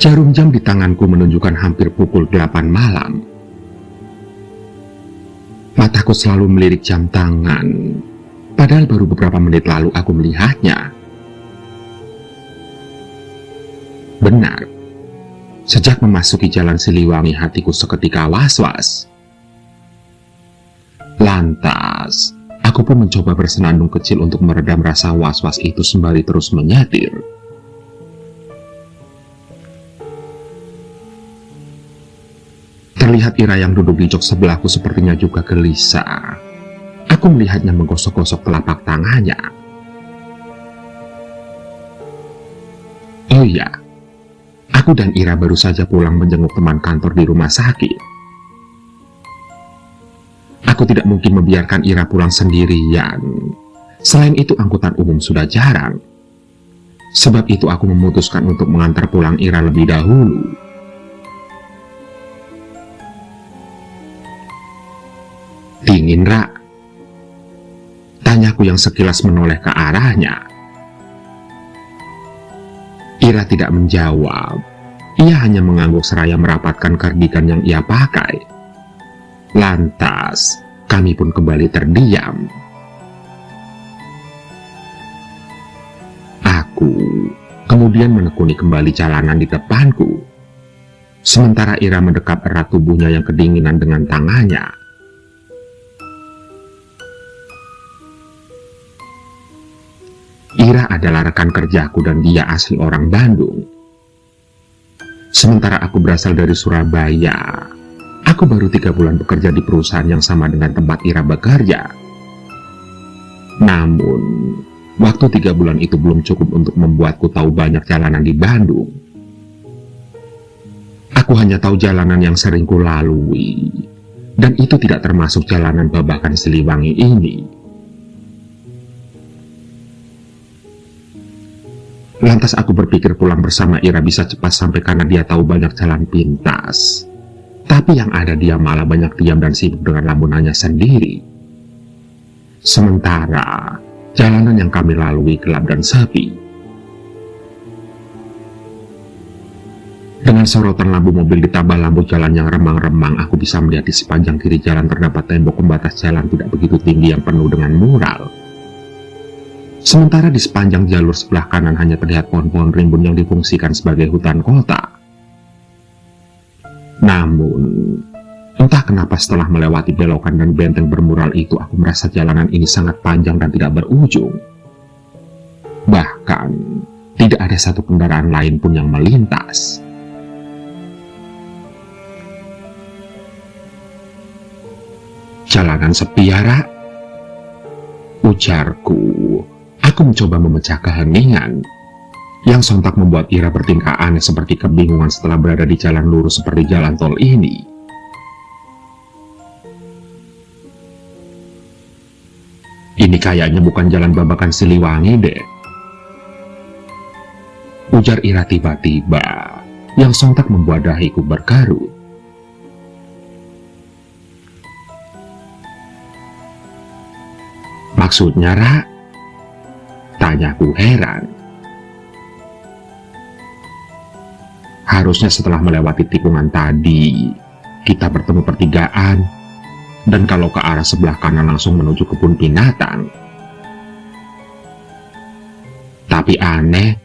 Jarum jam di tanganku menunjukkan hampir pukul 8 malam. Mataku selalu melirik jam tangan, padahal baru beberapa menit lalu aku melihatnya. Benar, sejak memasuki jalan Siliwangi hatiku seketika was-was. Lantas, aku pun mencoba bersenandung kecil untuk meredam rasa was-was itu sembari terus menyetir. Terlihat Ira yang duduk di jok sebelahku sepertinya juga gelisah. Aku melihatnya menggosok-gosok telapak tangannya. Oh iya, aku dan Ira baru saja pulang menjenguk teman kantor di rumah sakit. Aku tidak mungkin membiarkan Ira pulang sendirian. Selain itu angkutan umum sudah jarang. Sebab itu aku memutuskan untuk mengantar pulang Ira lebih dahulu. Dingin, Ra? Tanyaku yang sekilas menoleh ke arahnya. Ira tidak menjawab. Ia hanya mengangguk seraya merapatkan kardigan yang ia pakai. Lantas, kami pun kembali terdiam. Aku kemudian menekuni kembali jalanan di depanku. Sementara Ira mendekap erat tubuhnya yang kedinginan dengan tangannya. Ira adalah rekan kerjaku dan dia asli orang Bandung. Sementara aku berasal dari Surabaya. Aku baru 3 bulan bekerja di perusahaan yang sama dengan tempat Ira bekerja. Namun, waktu 3 bulan itu belum cukup untuk membuatku tahu banyak jalanan di Bandung. Aku hanya tahu jalanan yang sering kulalui, dan itu tidak termasuk jalanan Babakan Siliwangi ini. Lantas aku berpikir pulang bersama Ira bisa cepat sampai karena dia tahu banyak jalan pintas. Tapi yang ada dia malah banyak diam dan sibuk dengan lamunannya sendiri. Sementara jalanan yang kami lalui gelap dan sepi. Dengan sorotan lampu mobil ditambah lampu jalan yang remang-remang, aku bisa melihat di sepanjang kiri jalan terdapat tembok pembatas jalan tidak begitu tinggi yang penuh dengan mural. Sementara di sepanjang jalur sebelah kanan hanya terlihat pohon-pohon rimbun yang difungsikan sebagai hutan kota. Namun, entah kenapa setelah melewati belokan dan benteng bermural itu, aku merasa jalanan ini sangat panjang dan tidak berujung. Bahkan, tidak ada satu kendaraan lain pun yang melintas. Jalanan sepi, ya, Ra? Ujarku. Aku mencoba memecah keheningan, yang sontak membuat Ira bertingkah aneh seperti kebingungan setelah berada di jalan lurus seperti jalan tol ini. Ini kayaknya bukan jalan Babakan Siliwangi deh, ujar Ira tiba-tiba, yang sontak membuat dahiku berkerut. Maksudnya, Ra? Tanyaku heran. Harusnya setelah melewati tikungan tadi, kita bertemu pertigaan, dan kalau ke arah sebelah kanan langsung menuju kebun binatang. Tapi aneh,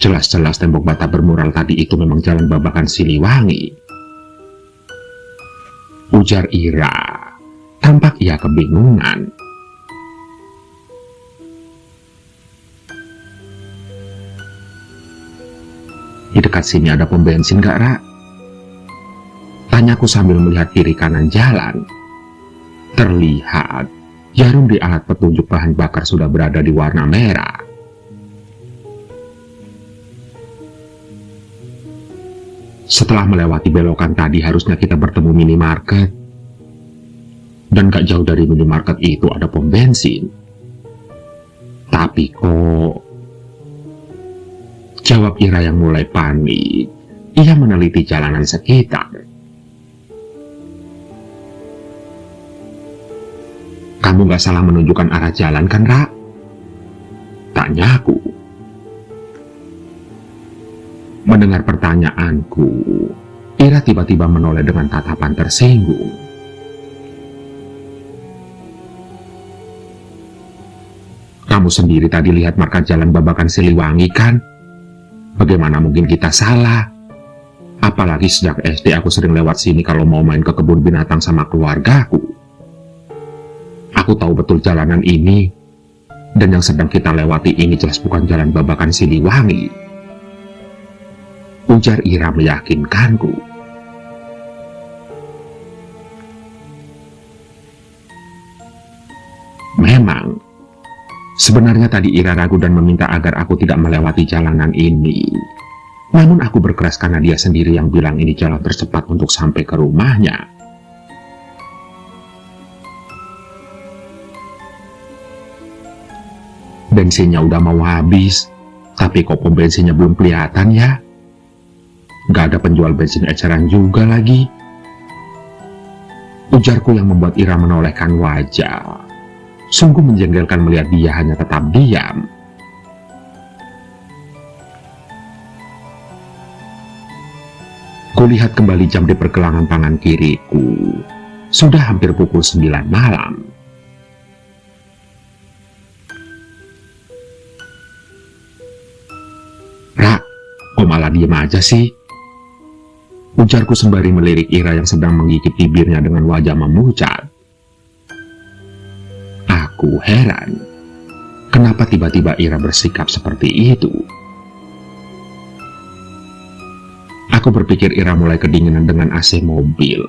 jelas-jelas tembok bata bermural tadi itu memang jalan Babakan Siliwangi. Ujar Ira, tampak ia kebingungan. Di dekat sini ada pom bensin gak, Ra? Tanyaku sambil melihat kiri kanan jalan. Terlihat jarum di alat petunjuk bahan bakar sudah berada di warna merah. Setelah melewati belokan tadi harusnya kita bertemu minimarket. Dan gak jauh dari minimarket itu ada pom bensin. Tapi kok... Jawab Ira yang mulai panik. Ia meneliti jalanan sekitar. Kamu gak salah menunjukkan arah jalan kan, Ra? Tanyaku. Mendengar pertanyaanku, Ira tiba-tiba menoleh dengan tatapan tersinggung. Kamu sendiri tadi lihat marka jalan Babakan Siliwangi kan? Bagaimana mungkin kita salah? Apalagi sejak SD aku sering lewat sini kalau mau main ke kebun binatang sama keluargaku. Aku tahu betul jalanan ini, dan yang sedang kita lewati ini jelas bukan jalan Babakan Siliwangi. Ujar Ira meyakinkanku. Memang, sebenarnya tadi Ira ragu dan meminta agar aku tidak melewati jalanan ini. Namun aku berkeras karena dia sendiri yang bilang ini jalan tercepat untuk sampai ke rumahnya. Bensinnya udah mau habis, tapi kok pom bensinnya belum kelihatan ya? Gak ada penjual bensin eceran juga lagi. Ujarku yang membuat Ira menolehkan wajah. Sungguh menjengkelkan melihat dia hanya tetap diam. Kulihat kembali jam di pergelangan tangan kiriku. Sudah hampir pukul 9 malam. Ra, kok malah diem aja sih? Ujarku sembari melirik Ira yang sedang menggigit bibirnya dengan wajah memucat. Aku heran, kenapa tiba-tiba Ira bersikap seperti itu? Aku berpikir Ira mulai kedinginan dengan AC mobil.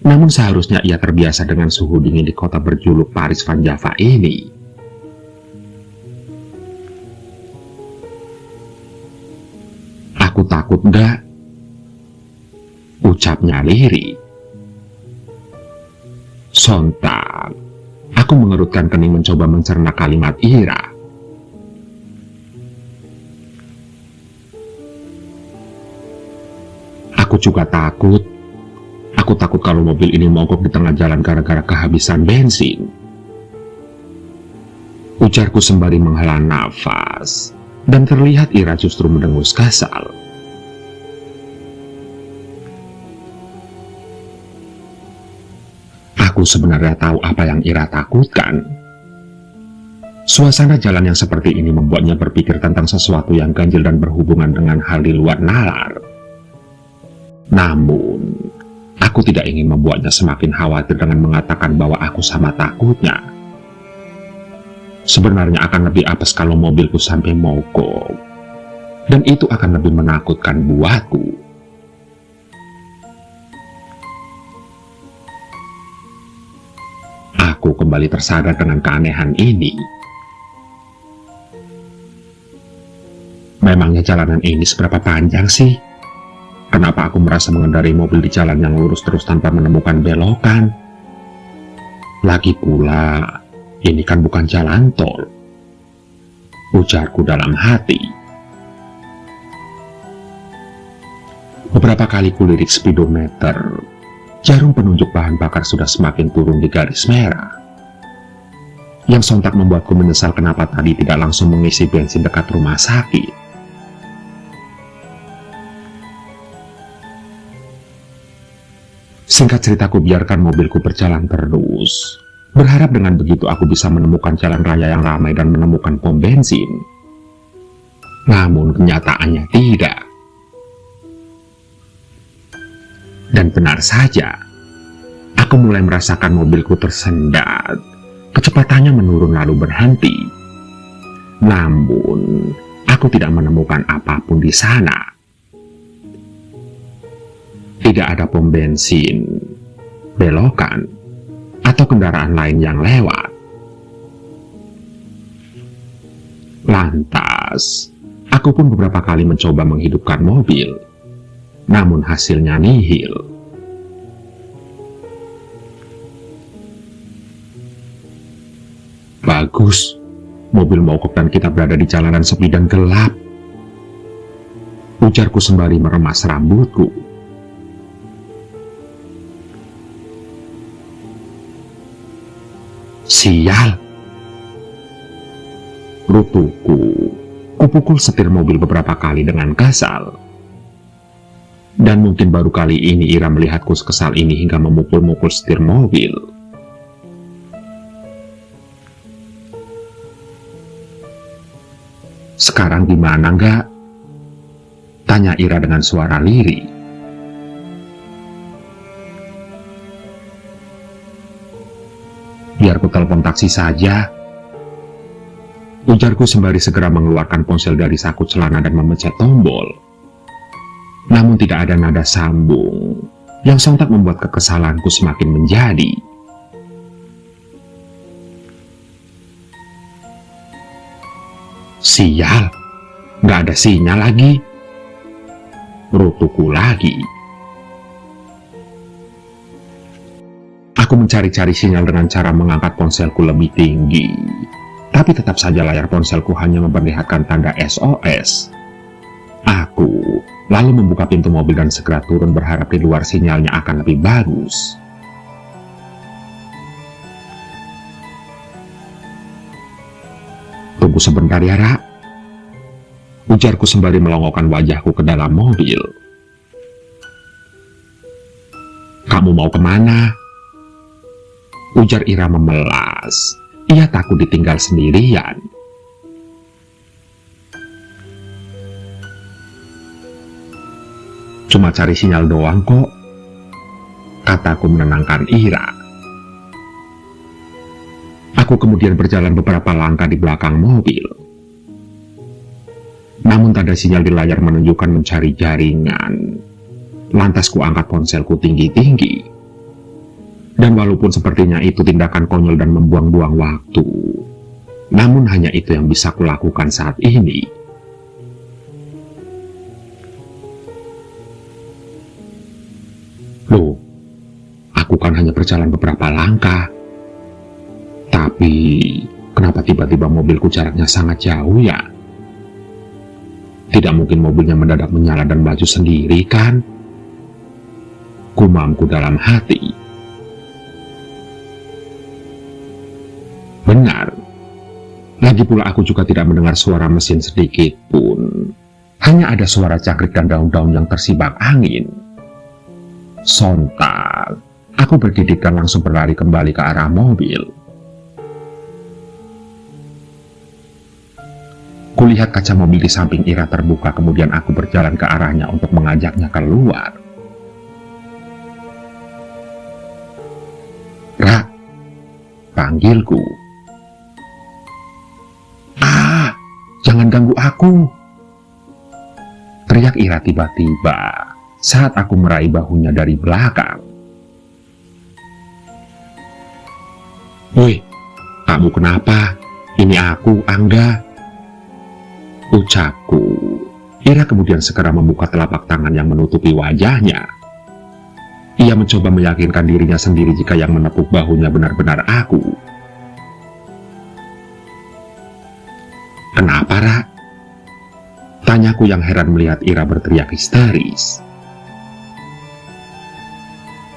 Namun seharusnya ia terbiasa dengan suhu dingin di kota berjuluk Paris Van Java ini. Aku takut gak? Ucapnya lirik. Sontak, aku mengerutkan kening mencoba mencerna kalimat Ira. Aku juga takut. Aku takut kalau mobil ini mogok di tengah jalan gara-gara kehabisan bensin. Ujarku sembari menghela nafas, dan terlihat Ira justru mendengus kasar. Aku sebenarnya tahu apa yang Ira takutkan. Suasana jalan yang seperti ini membuatnya berpikir tentang sesuatu yang ganjil dan berhubungan dengan hal di luar nalar. Namun, aku tidak ingin membuatnya semakin khawatir dengan mengatakan bahwa aku sama takutnya. Sebenarnya akan lebih apes kalau mobilku sampai mogok. Dan itu akan lebih menakutkan buatku. Aku kembali tersadar dengan keanehan ini. Memangnya jalanan ini seberapa panjang sih? Kenapa aku merasa mengendarai mobil di jalan yang lurus terus tanpa menemukan belokan? Lagi pula, ini kan bukan jalan tol. Ujarku dalam hati. Beberapa kali kulirik speedometer. Jarum penunjuk bahan bakar sudah semakin turun di garis merah. Yang sontak membuatku menyesal kenapa tadi tidak langsung mengisi bensin dekat rumah sakit. Singkat cerita, aku biarkan mobilku berjalan terus. Berharap dengan begitu aku bisa menemukan jalan raya yang ramai dan menemukan pom bensin. Namun kenyataannya tidak. Dan benar saja, aku mulai merasakan mobilku tersendat. Kecepatannya menurun lalu berhenti. Namun, aku tidak menemukan apapun di sana. Tidak ada pom bensin, belokan, atau kendaraan lain yang lewat. Lantas, aku pun beberapa kali mencoba menghidupkan mobil. Namun hasilnya nihil. Bagus, mobil mogok dan kita berada di jalanan sepi dan gelap. Ujarku sembari meremas rambutku. Sial. Rutuku. Ku Kupukul setir mobil beberapa kali dengan kesal. Dan mungkin baru kali ini Ira melihatku sekesal ini hingga memukul-mukul setir mobil. "Sekarang gimana enggak?" tanya Ira dengan suara lirih. "Biar ku telepon taksi saja," ujarku sembari segera mengeluarkan ponsel dari saku celana dan memencet tombol. Namun tidak ada nada sambung, yang sontak membuat kekesalanku semakin menjadi. "Sial, nggak ada sinyal lagi," rutuku lagi. Aku mencari-cari sinyal dengan cara mengangkat ponselku lebih tinggi. Tapi tetap saja layar ponselku hanya memperlihatkan tanda SOS. Aku lalu membuka pintu mobil dan segera turun berharap di luar sinyalnya akan lebih bagus. "Tunggu sebentar ya, Ra," ujarku sembari melongokkan wajahku ke dalam mobil. "Kamu mau kemana?" ujar Ira memelas. Ia takut ditinggal sendirian. "Cuma cari sinyal doang kok," kataku menenangkan Ira. Aku kemudian berjalan beberapa langkah di belakang mobil. Namun tanda sinyal di layar menunjukkan mencari jaringan. Lantas ku angkat ponselku tinggi-tinggi. Dan walaupun sepertinya itu tindakan konyol dan membuang-buang waktu, namun hanya itu yang bisa kulakukan saat ini. Loh, aku kan hanya berjalan beberapa langkah. Tapi, kenapa tiba-tiba mobilku jaraknya sangat jauh ya? Tidak mungkin mobilnya mendadak menyala dan maju sendiri kan? Gumamku dalam hati. Benar, lagi pula aku juga tidak mendengar suara mesin sedikit pun. Hanya ada suara cakrik dan daun-daun yang tersibak angin. Sontak, aku bergidik dan langsung berlari kembali ke arah mobil. Kulihat kaca mobil di samping Ira terbuka, kemudian aku berjalan ke arahnya untuk mengajaknya keluar. "Ra," panggilku. "Jangan ganggu aku," teriak Ira tiba-tiba saat aku meraih bahunya dari belakang. "Woi, kamu kenapa? Ini aku, Angga," ucapku. Ira kemudian segera membuka telapak tangan yang menutupi wajahnya. Ia mencoba meyakinkan dirinya sendiri jika yang menepuk bahunya benar-benar aku. "Kenapa, Ra?" tanyaku yang heran melihat Ira berteriak histeris.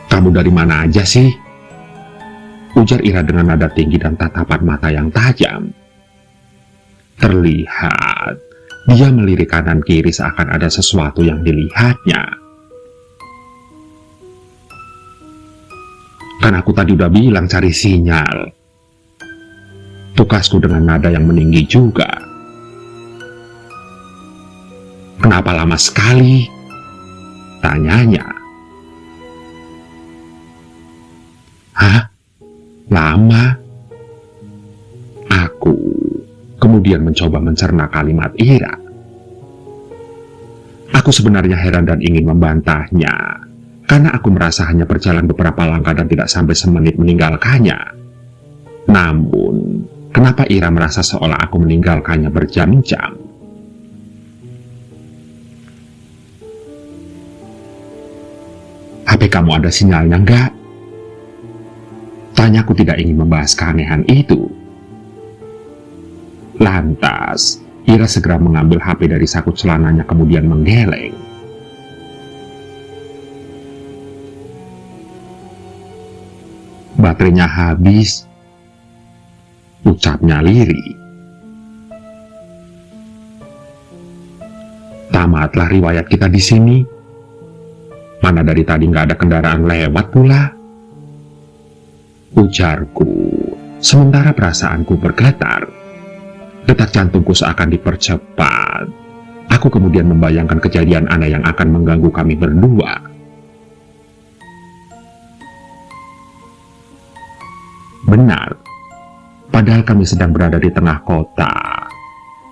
"Kamu dari mana aja sih?" ujar Ira dengan nada tinggi dan tatapan mata yang tajam. Terlihat dia melirik kanan kiri seakan ada sesuatu yang dilihatnya. "Kan aku tadi udah bilang cari sinyal," tukasku dengan nada yang meninggi juga. "Kenapa lama sekali?" tanyanya. "Hah? Lama?" Aku kemudian mencoba mencerna kalimat Ira. Aku sebenarnya heran dan ingin membantahnya, karena aku merasa hanya berjalan beberapa langkah dan tidak sampai semenit meninggalkannya. Namun, kenapa Ira merasa seolah aku meninggalkannya berjam-jam? "HP kamu ada sinyalnya enggak?" tanyaku tidak ingin membahas keanehan itu. Lantas, Ira segera mengambil HP dari saku celananya kemudian menggeleng. "Baterainya habis," ucapnya lirih. tamatlah riwayat kita di sini. Mana dari tadi nggak ada kendaraan lewat pula, ujarku, sementara perasaanku bergetar. Detak jantungku seakan dipercepat. Aku kemudian membayangkan kejadian aneh yang akan mengganggu kami berdua. Benar, padahal kami sedang berada di tengah kota,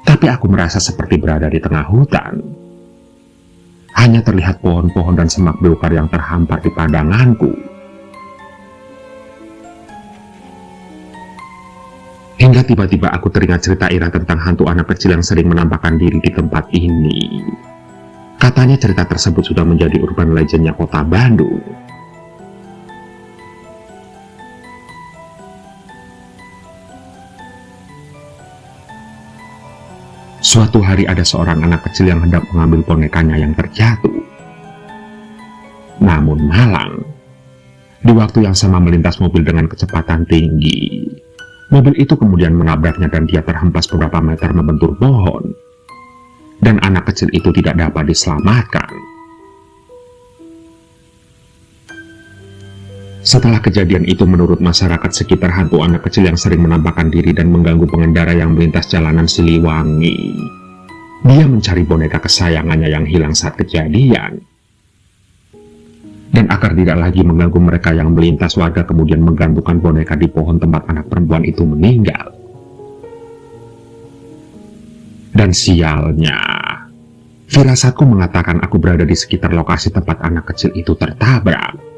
tapi aku merasa seperti berada di tengah hutan. Hanya terlihat pohon-pohon dan semak belukar yang terhampar di pandanganku. Hingga tiba-tiba aku teringat cerita Ira tentang hantu anak kecil yang sering menampakkan diri di tempat ini. Katanya cerita tersebut sudah menjadi urban legendnya kota Bandung. Suatu hari ada seorang anak kecil yang hendak mengambil bonekanya yang terjatuh. Namun malang, di waktu yang sama melintas mobil dengan kecepatan tinggi. Mobil itu kemudian menabraknya dan dia terhempas beberapa meter membentur pohon. Dan anak kecil itu tidak dapat diselamatkan. Setelah kejadian itu, menurut masyarakat sekitar, hantu anak kecil yang sering menampakkan diri dan mengganggu pengendara yang melintas jalanan Siliwangi. Dia mencari boneka kesayangannya yang hilang saat kejadian. Dan agar tidak lagi mengganggu mereka yang melintas, warga kemudian menggantungkan boneka di pohon tempat anak perempuan itu meninggal. Dan sialnya, firasatku mengatakan aku berada di sekitar lokasi tempat anak kecil itu tertabrak.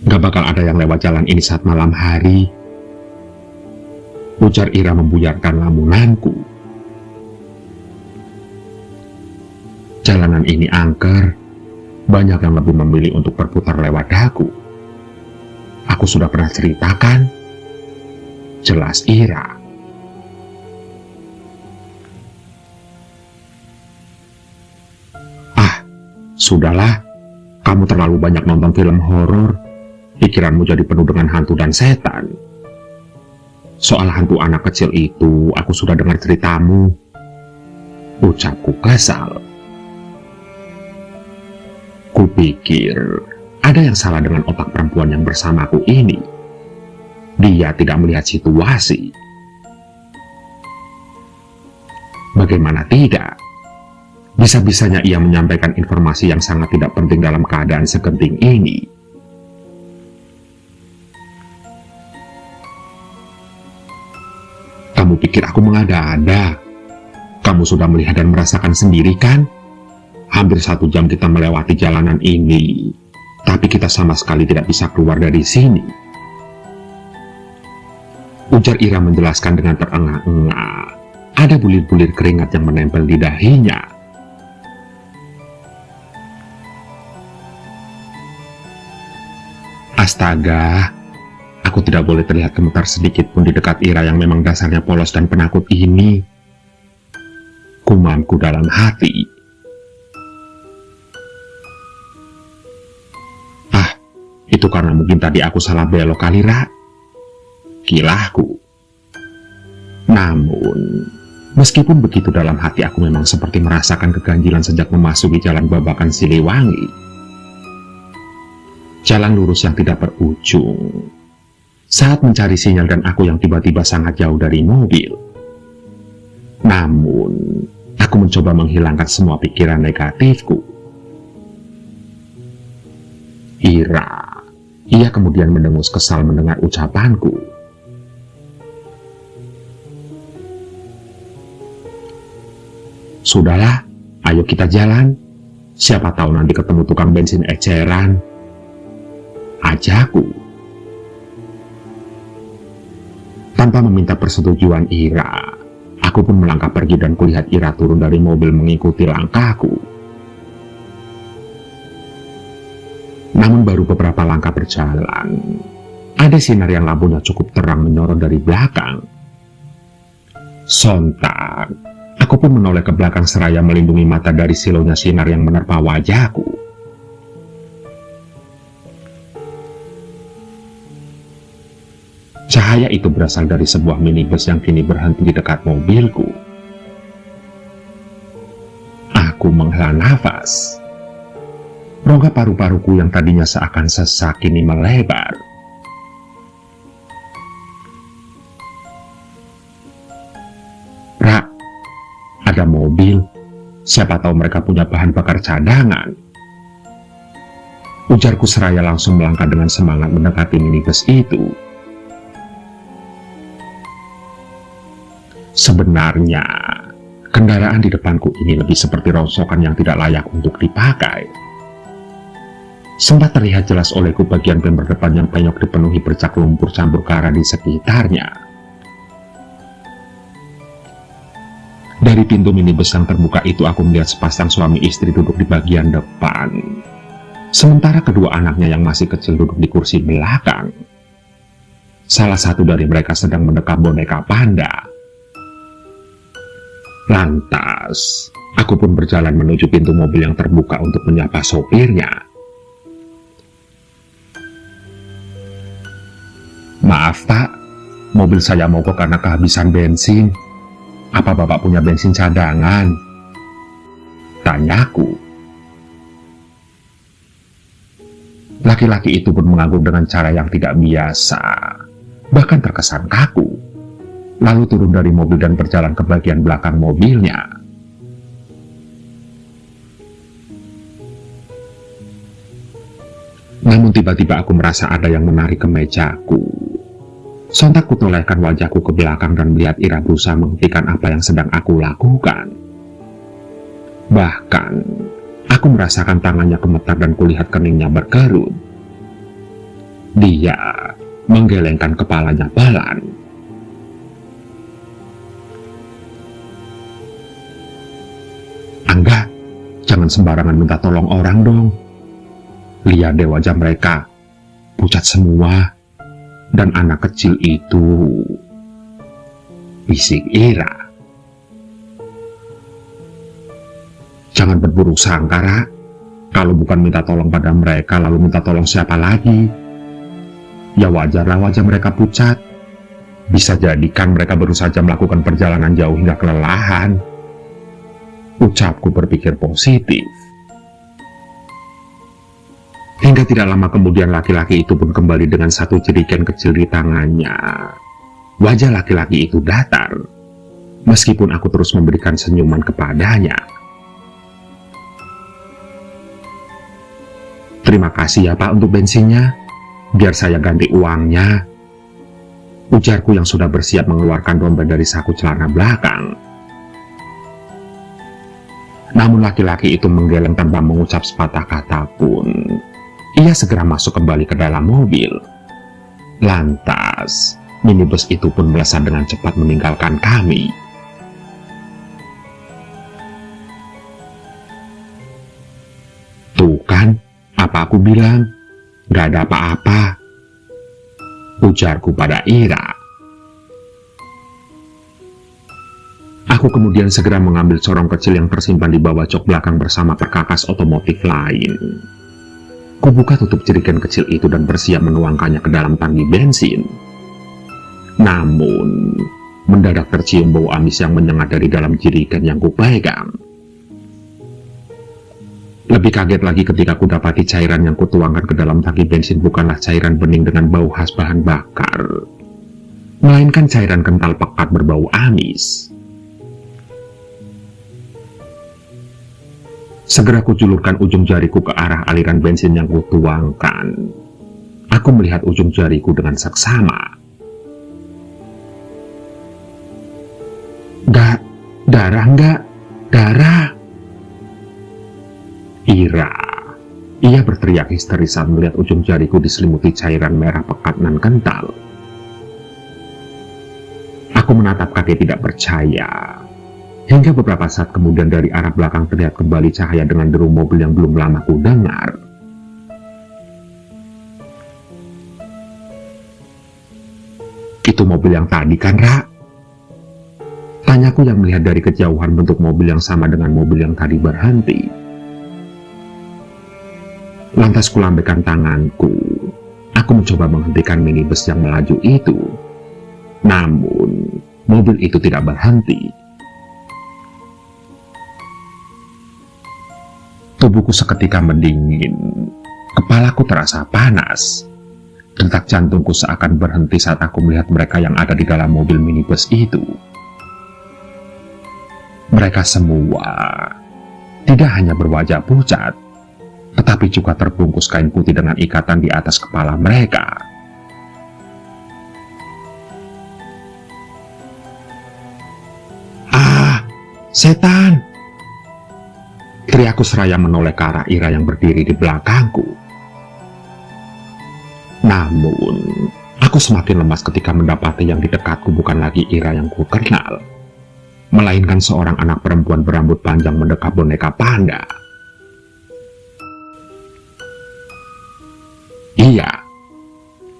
Gak bakal ada yang lewat jalan ini saat malam hari, ujar Ira membuyarkan lamunanku. Jalanan ini angker, banyak yang lebih memilih untuk berputar lewat dagu. Aku sudah pernah ceritakan, jelas Ira. Ah, sudahlah, kamu terlalu banyak nonton film horor. Pikiranmu jadi penuh dengan hantu dan setan. Soal hantu anak kecil itu, aku sudah dengar ceritamu, ucapku kesal. Kupikir ada yang salah dengan otak perempuan yang bersamaku ini. Dia tidak melihat situasi. Bagaimana tidak? Bisa-bisanya ia menyampaikan informasi yang sangat tidak penting dalam keadaan segenting ini. Kamu pikir aku mengada-ada? Kamu sudah melihat dan merasakan sendiri kan? Hampir 1 jam kita melewati jalanan ini, tapi kita sama sekali tidak bisa keluar dari sini, ujar Ira menjelaskan dengan terengah-engah. Ada bulir-bulir keringat yang menempel di dahinya. Astaga, aku tidak boleh terlihat gemetar sedikit pun di dekat Ira yang memang dasarnya polos dan penakut ini, gumamku dalam hati. Itu karena mungkin tadi aku salah belok kali, Ra, kilahku. Namun, meskipun begitu, dalam hati aku memang seperti merasakan keganjilan sejak memasuki jalan babakan Siliwangi. Jalan lurus yang tidak berujung. Saat mencari sinyal dan aku yang tiba-tiba sangat jauh dari mobil. Namun, aku mencoba menghilangkan semua pikiran negatifku. Ira, ia kemudian mendengus kesal mendengar ucapanku. Sudahlah, ayo kita jalan. Siapa tahu nanti ketemu tukang bensin eceran, ajakku. Tanpa meminta persetujuan Ira, aku pun melangkah pergi dan kulihat Ira turun dari mobil mengikuti langkahku. Namun baru beberapa langkah berjalan, ada sinar yang lampunya cukup terang menyorot dari belakang. Sontak, aku pun menoleh ke belakang seraya melindungi mata dari silaunya sinar yang menerpa wajahku. Cahaya itu berasal dari sebuah minibus yang kini berhenti di dekat mobilku. Aku menghela nafas. Rongga paru-paruku yang tadinya seakan sesak kini melebar. Ra, ada mobil. Siapa tahu mereka punya bahan bakar cadangan. Ujarku seraya langsung melangkah dengan semangat mendekati minibus itu. Sebenarnya, kendaraan di depanku ini lebih seperti rongsokan yang tidak layak untuk dipakai. Sempat terlihat jelas olehku bagian bemper depan yang penyok dipenuhi bercak lumpur campur kara di sekitarnya. Dari pintu minibus yang terbuka itu aku melihat sepasang suami istri duduk di bagian depan. Sementara kedua anaknya yang masih kecil duduk di kursi belakang. Salah satu dari mereka sedang mendekap boneka panda. Lantas, aku pun berjalan menuju pintu mobil yang terbuka untuk menyapa sopirnya. Maaf Pak, mobil saya mogok karena kehabisan bensin. Apa Bapak punya bensin cadangan? Tanyaku. Laki-laki itu pun mengangguk dengan cara yang tidak biasa, bahkan terkesan kaku. Lalu turun dari mobil dan berjalan ke bagian belakang mobilnya. Namun tiba-tiba aku merasa ada yang menarik kemejaku. Sontak kutolehkan wajahku ke belakang dan melihat Ira berusaha menghentikan apa yang sedang aku lakukan. Bahkan, aku merasakan tangannya gemetar dan kulihat keningnya berkerut. Dia menggelengkan kepalanya pelan. Angga, jangan sembarangan minta tolong orang dong. Lihat deh wajah mereka, pucat semua. Dan anak kecil itu, bisik Ira. Jangan berburuk sangka, Ra. Kalau bukan minta tolong pada mereka, lalu minta tolong siapa lagi? Ya wajarlah wajah mereka pucat. Bisa jadikan mereka baru saja melakukan perjalanan jauh hingga kelelahan. Ucapku berpikir positif. Hingga tidak lama kemudian laki-laki itu pun kembali dengan satu jerigen kecil di tangannya. Wajah laki-laki itu datar, meskipun aku terus memberikan senyuman kepadanya. Terima kasih ya Pak untuk bensinnya, biar saya ganti uangnya. Ujarku yang sudah bersiap mengeluarkan dompet dari saku celana belakang. Namun laki-laki itu menggeleng tanpa mengucap sepatah kata pun. Ia segera masuk kembali ke dalam mobil. Lantas, minibus itu pun melesat dengan cepat meninggalkan kami. Tuh kan, apa aku bilang? Gak ada apa-apa. Ujarku pada Ira. Aku kemudian segera mengambil corong kecil yang tersimpan di bawah jok belakang bersama perkakas otomotif lain. Kubuka tutup jerigen kecil itu dan bersiap menuangkannya ke dalam tangki bensin. Namun, mendadak tercium bau amis yang menyengat dari dalam jerigen yang kupegang. Lebih kaget lagi ketika kudapati cairan yang kutuangkan ke dalam tangki bensin bukanlah cairan bening dengan bau khas bahan bakar, melainkan cairan kental pekat berbau amis. Segera kujulurkan ujung jariku ke arah aliran bensin yang kutuangkan. Aku melihat ujung jariku dengan seksama. Enggak, darah enggak, darah. Ira. Ia berteriak histeris saat melihat ujung jariku diselimuti cairan merah pekat nan kental. Aku menatap kakek tidak percaya. Hingga beberapa saat kemudian dari arah belakang terlihat kembali cahaya dengan deru mobil yang belum lama ku dengar. Itu mobil yang tadi kan, Ra? Tanyaku yang melihat dari kejauhan bentuk mobil yang sama dengan mobil yang tadi berhenti. Lantas kulambaikan tanganku. Aku mencoba menghentikan minibus yang melaju itu. Namun, mobil itu tidak berhenti. Tubuhku seketika mendingin, kepalaku terasa panas. Detak jantungku seakan berhenti saat aku melihat mereka yang ada di dalam mobil minibus itu. Mereka semua tidak hanya berwajah pucat, tetapi juga terbungkus kain putih dengan ikatan di atas kepala mereka. "Ah, setan!" teriakku seraya menoleh ke arah Ira yang berdiri di belakangku. Namun, aku semakin lemas ketika mendapati yang di dekatku bukan lagi Ira yang ku kenal, melainkan seorang anak perempuan berambut panjang mendekap boneka panda. Iya,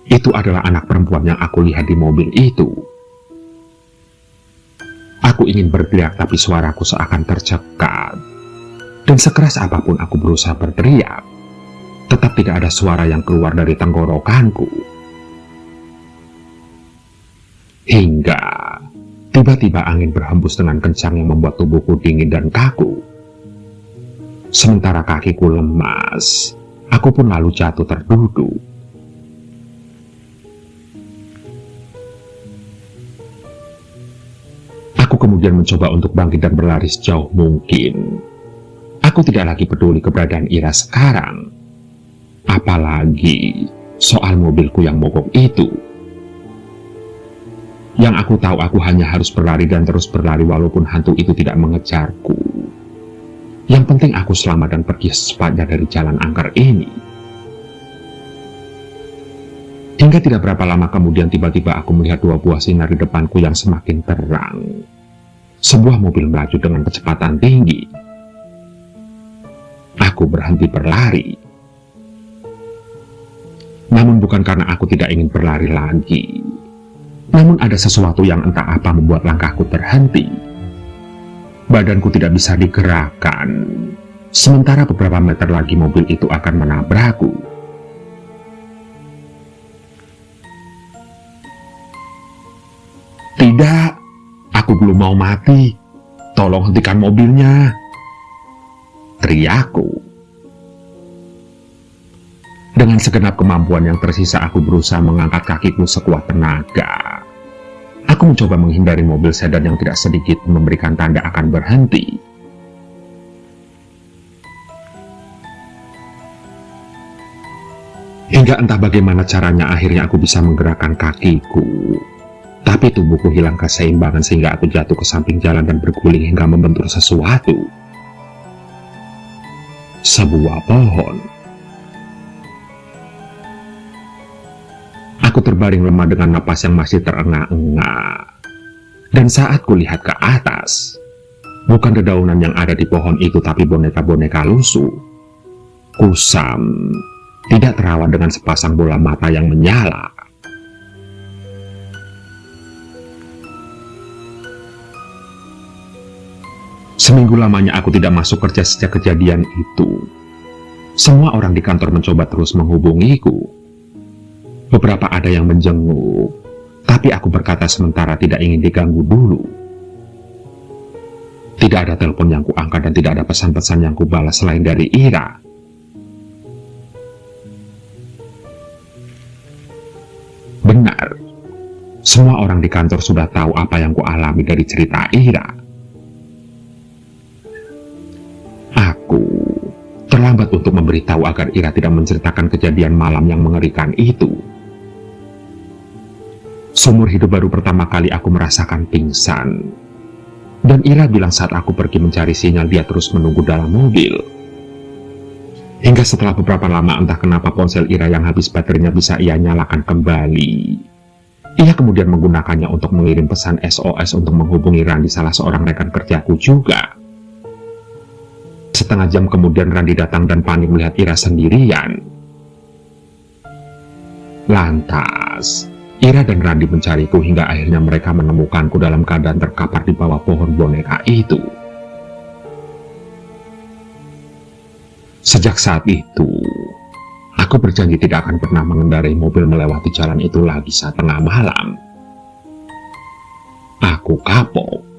itu adalah anak perempuan yang aku lihat di mobil itu. Aku ingin berteriak, tapi suaraku seakan tercekat. Dan sekeras apapun aku berusaha berteriak, tetap tidak ada suara yang keluar dari tenggorokanku. Hingga tiba-tiba angin berhembus dengan kencang yang membuat tubuhku dingin dan kaku. Sementara kakiku lemas, aku pun lalu jatuh terduduk. Aku kemudian mencoba untuk bangkit dan berlari sejauh mungkin. Aku tidak lagi peduli keberadaan Ira sekarang, apalagi soal mobilku yang mogok itu. Yang aku tahu, aku hanya harus berlari dan terus berlari walaupun hantu itu tidak mengejarku. Yang penting aku selamat dan pergi secepatnya dari jalan angker ini. Hingga tidak berapa lama kemudian tiba-tiba aku melihat dua buah sinar di depanku yang semakin terang. Sebuah mobil melaju dengan kecepatan tinggi. Aku berhenti berlari. Namun bukan karena aku tidak ingin berlari lagi. Namun ada sesuatu yang entah apa membuat langkahku terhenti. Badanku tidak bisa digerakkan. Sementara beberapa meter lagi mobil itu akan menabrakku. "Tidak, aku belum mau mati. Tolong hentikan mobilnya," teriakku. Dengan segenap kemampuan yang tersisa, aku berusaha mengangkat kakiku sekuat tenaga. Aku mencoba menghindari mobil sedan yang tidak sedikit memberikan tanda akan berhenti. Hingga entah bagaimana caranya akhirnya aku bisa menggerakkan kakiku. Tapi tubuhku hilang keseimbangan sehingga aku jatuh ke samping jalan dan berguling hingga membentur sesuatu. Sebuah pohon. Aku terbaring lemah dengan napas yang masih terengah-engah. Dan saat kulihat ke atas, bukan dedaunan yang ada di pohon itu, tapi boneka-boneka lusuh, kusam, tidak terawat dengan sepasang bola mata yang menyala. Seminggu lamanya aku tidak masuk kerja sejak kejadian itu. Semua orang di kantor mencoba terus menghubungiku. Beberapa ada yang menjenguk, tapi aku berkata sementara tidak ingin diganggu dulu. Tidak ada telepon yang kuangkat dan tidak ada pesan-pesan yang kubalas selain dari Ira. Benar, semua orang di kantor sudah tahu apa yang kualami dari cerita Ira. Aku terlambat untuk memberitahu agar Ira tidak menceritakan kejadian malam yang mengerikan itu. Seumur hidup baru pertama kali aku merasakan pingsan. Dan Ira bilang saat aku pergi mencari sinyal dia terus menunggu dalam mobil. Hingga setelah beberapa lama entah kenapa ponsel Ira yang habis baterainya bisa ia nyalakan kembali. Ia kemudian menggunakannya untuk mengirim pesan SOS untuk menghubungi Randi, salah seorang rekan kerjaku juga. Setengah jam kemudian Randi datang dan panik melihat Ira sendirian. Lantas Ira dan Randi mencariku hingga akhirnya mereka menemukanku dalam keadaan terkapar di bawah pohon boneka itu. Sejak saat itu, aku berjanji tidak akan pernah mengendarai mobil melewati jalan itu lagi saat tengah malam. Aku kapok.